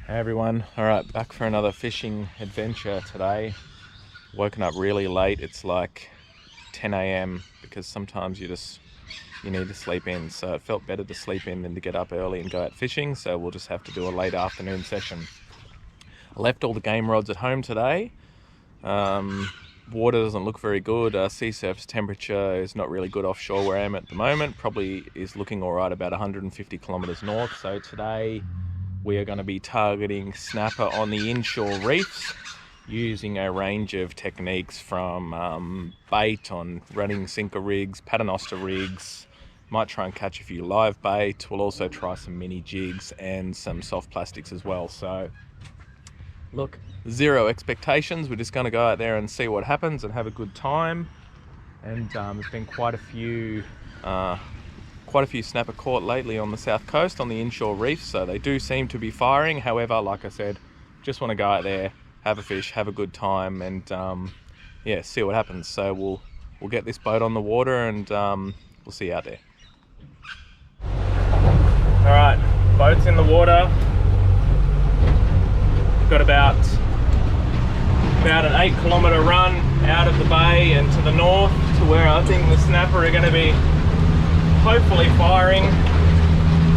Hey everyone, alright, back for another fishing adventure today. Woken up really late, it's like 10 a.m. because sometimes you need to sleep in, so it felt better to sleep in than to get up early and go out fishing, so we'll just have to do a late afternoon session. I left all the game rods at home today. Water doesn't look very good. Sea surface temperature is not really good offshore where I am at the moment. Probably is looking alright about 150 kilometers north. So today we are going to be targeting snapper on the inshore reefs using a range of techniques from bait on running sinker rigs, paternoster rigs. Might try and catch a few live bait. We'll also try some mini jigs and some soft plastics as well. So look, zero expectations. We're just going to go out there and see what happens and have a good time. And there's been quite a few snapper caught lately on the south coast on the inshore reefs, so they do seem to be firing. However, like I said, just want to go out there, have a fish, have a good time, and yeah, see what happens. So we'll get this boat on the water and we'll see you out there. All right, boat's in the water. Got about an 8-kilometer run out of the bay and to the north to where I think the snapper are going to be hopefully firing.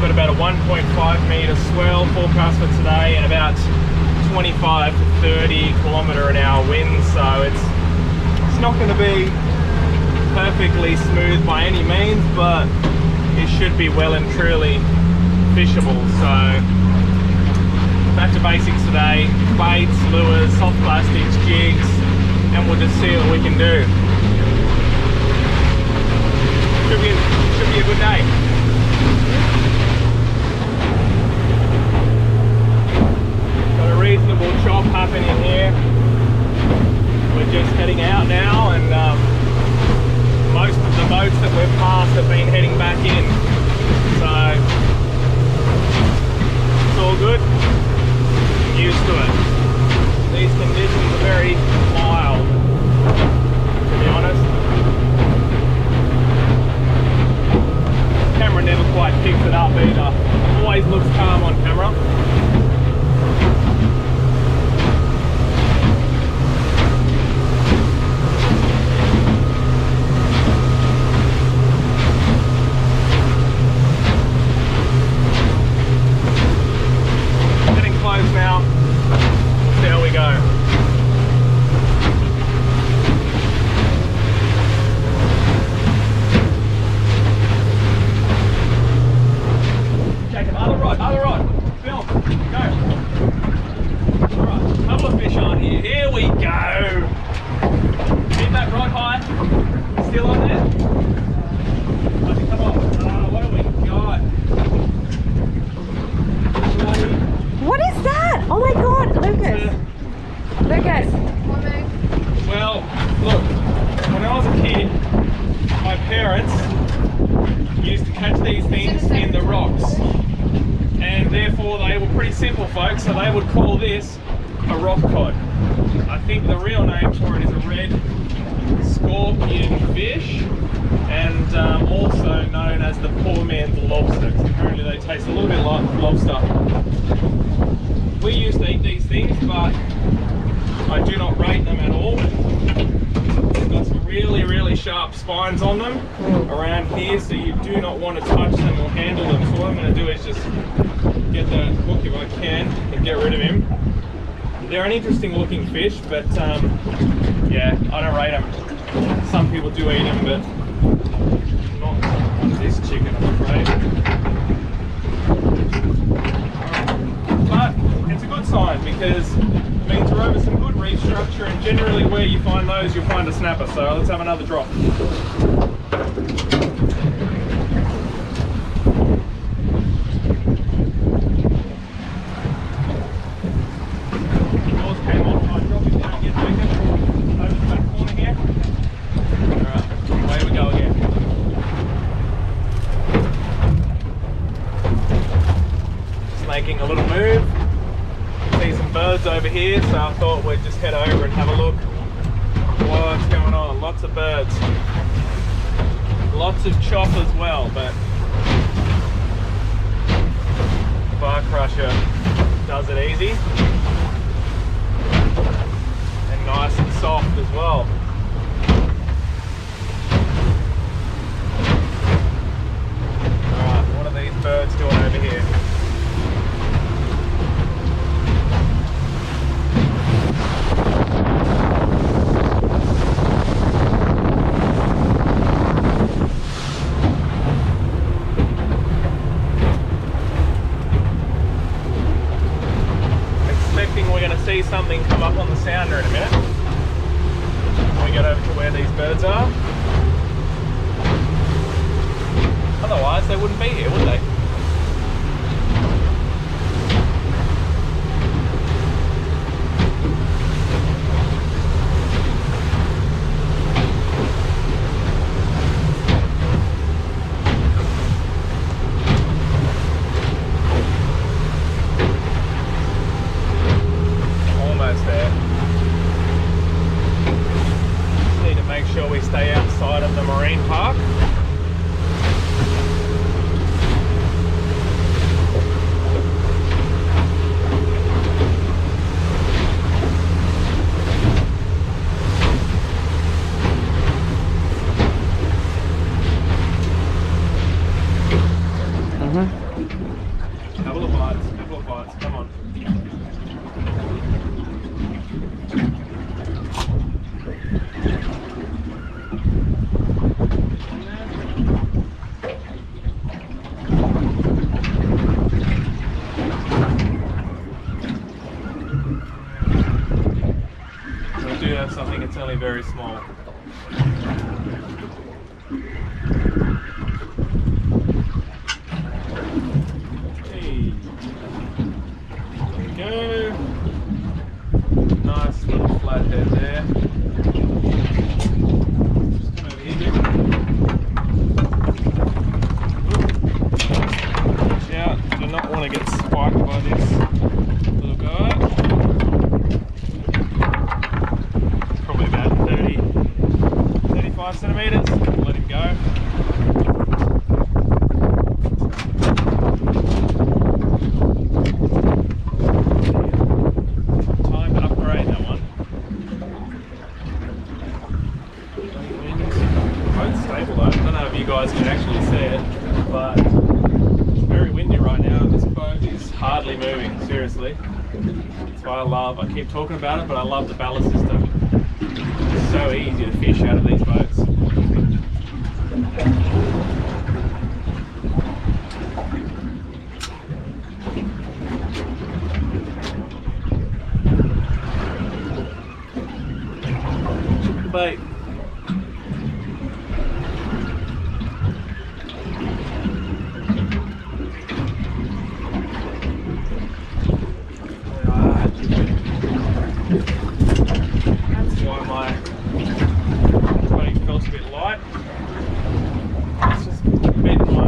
Got about a 1.5 meter swell forecast for today and about 25 to 30 kilometer an hour winds, so it's not going to be perfectly smooth by any means, but it should be well and truly fishable. So back to basics today: baits, lures, soft plastics, jigs, and we'll just see what we can do. Should be a good day. Got a reasonable chop happening here. We're just heading out now, and most of the boats that we've passed have been heading back in. So it's all good. Used to it. These conditions are very mild, to be honest. Camera never quite picks it up either. Always looks calm on camera. Getting close now. See how we go. Jacob, other rod, Bill, go. Alright, couple of fish on here. Here we go. Keep that rod high. Still on there? Okay, come on. What do we got? What is that? Oh my god, Lucas. Lucas. Well, look, when I was a kid, my parents used to catch these things in the rocks, and therefore they were pretty simple, folks, so they would call this a rock cod. I think the real name for it is a red scorpion fish, and also known as the poor man's lobster, because apparently they taste a little bit like lobster. We used to eat these things, but I do not rate them at all. They've got some really, really sharp spines on them around here, so you do not want to touch them or handle them. So what I'm going to do is just get the hook if I can and get rid of him. They're an interesting looking fish, but yeah, I don't rate them. Some people do eat them, but not this chicken, I'm afraid. But it's a good sign because it means we're over some good reef structure, and generally where you find those, you'll find a snapper. So let's have another drop. Yours came off. I'll drop it down again, Jacob. Over the back corner here. Alright, away we go again. Just making a little move. See some birds over here, so I thought we'd just head over and have a look. What's going on? Lots of birds. Lots of chop as well, but barcrusher does it easy. And nice and soft as well. Alright, what are these birds doing over here? We're going to see something come up on the sounder in a minute when we get over to where these birds are. Otherwise they wouldn't be here, would they? We stay outside of the marine park. Couple of bites, come on. Something, it's only very small. Hey, there we go. Nice little flathead there. Just come over here, watch out, do not want to get spiked by this little guy. 35 centimeters, let him go. Time to upgrade that one. Boat's stable though. I don't know if you guys can actually see it, but it's very windy right now and this boat is hardly moving, seriously. That's why I keep talking about it, but I love the ballast system. It's so easy to fish out of these boats. Bait. That's why my bait felt a bit light. It's just been my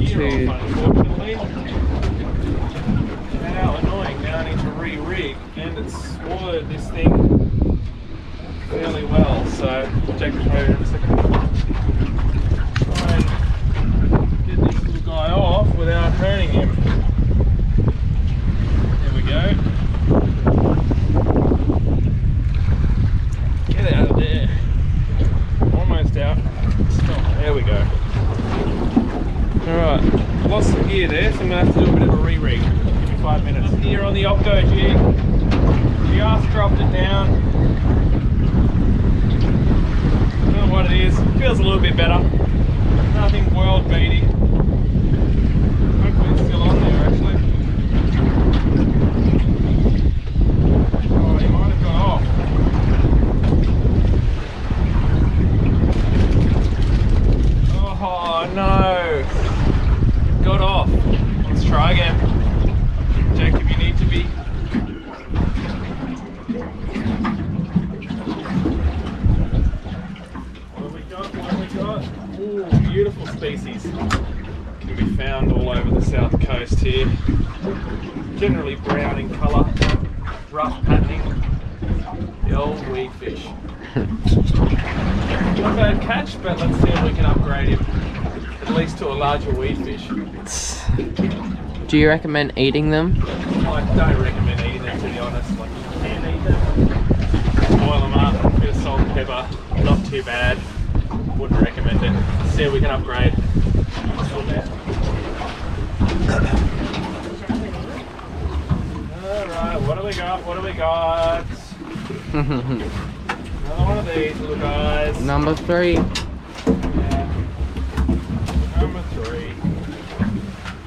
gear off, unfortunately. How annoying, now I need to re-rig, and it's swallowed this thing fairly well, so I'll take this motor in a second. Try and get this little guy off without hurting him. There we go. Get out of there. Almost out. Stop. There we go. Alright, lost some gear there, so I'm going to have to do a bit of a re-rig. Give me 5 minutes. Here on the Octo jig, just dropped it down. What it is, feels a little bit better. Nothing world beating. Hopefully it's still on there actually. Oh, he might have got off. Oh no! Got off. Let's try again. Jacob, you need to be. Ooh, beautiful species. Can be found all over the south coast here. Generally brown in colour, rough patterning. The old weed fish. Not a bad catch, but let's see if we can upgrade him at least to a larger weed fish. Do you recommend eating them? I don't recommend eating them, to be honest. Like, you can eat them, boil them up, a bit of salt and pepper, not too bad. Wouldn't recommend it. See if we can upgrade. Alright, what do we got? What do we got? Another one of these little guys. Number 3. Yeah. Number 3.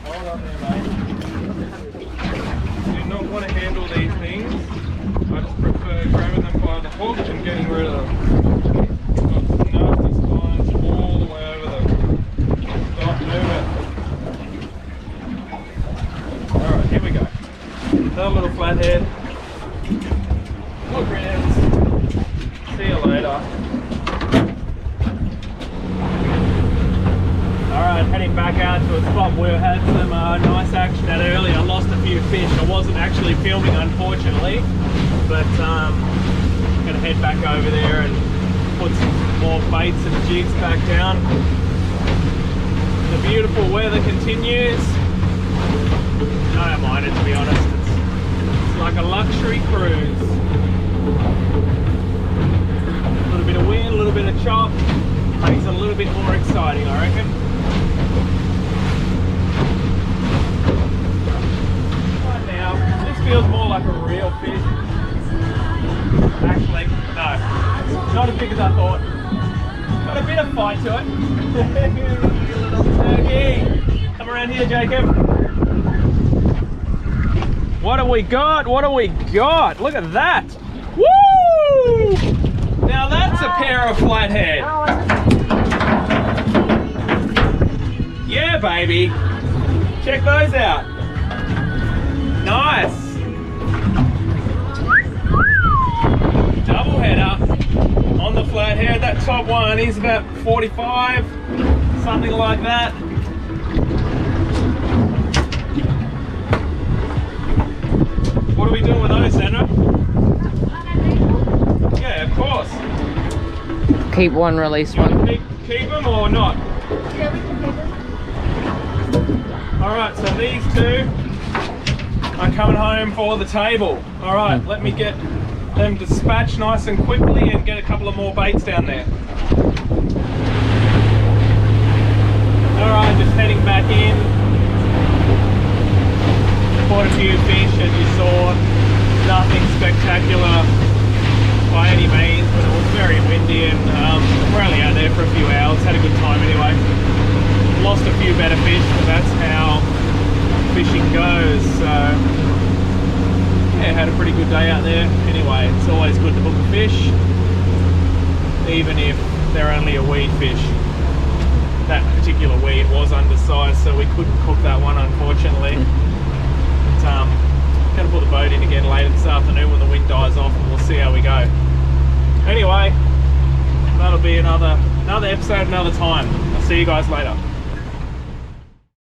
Hold on there, mate. Do not want to handle these things. I just prefer grabbing them by the hook and getting rid of them. Got nasty spines all the way over them. Stop moving. Alright, here we go. Another little flathead. Look, friends. See you later. Alright, heading back out to a spot where we had some nice action at earlier. I lost a few fish. I wasn't actually filming, unfortunately, but gonna head back over there and put some more baits and jigs back down. The beautiful weather continues. I don't mind it, to be honest. It's like a luxury cruise. A little bit of wind, a little bit of chop, makes it a little bit more exciting, I reckon. Right now, this feels more like a real fish. Actually, no, not as big as I thought. Got a bit of fight to it. You little turkey. Come around here, Jacob. What do we got? What do we got? Look at that. Woo! Now that's a pair of flathead. Yeah, baby. Check those out. Nice. Double header on the flathead. That top one is about 45, something like that. What are we doing with those, Sandra? Yeah, of course. Keep one, release You want one. to keep them or not? Yeah, we can keep it. Alright, so these two are coming home for the table. Alright, let me get them dispatched nice and quickly and get a couple of more baits down there. Alright, just heading back in. Caught a few fish, as you saw. Nothing spectacular by any means, but it was very windy and we're only out there for a few hours. Had a good time anyway. Lost a few better fish, but that's how fishing goes. So yeah, had a pretty good day out there. Anyway, it's always good to hook a fish, even if they're only a weed fish. That particular weed was undersized, so we couldn't cook that one, unfortunately. But, gonna put the boat in again later this afternoon when the wind dies off, and we'll see how we go. Anyway, that'll be another episode another time. I'll see you guys later.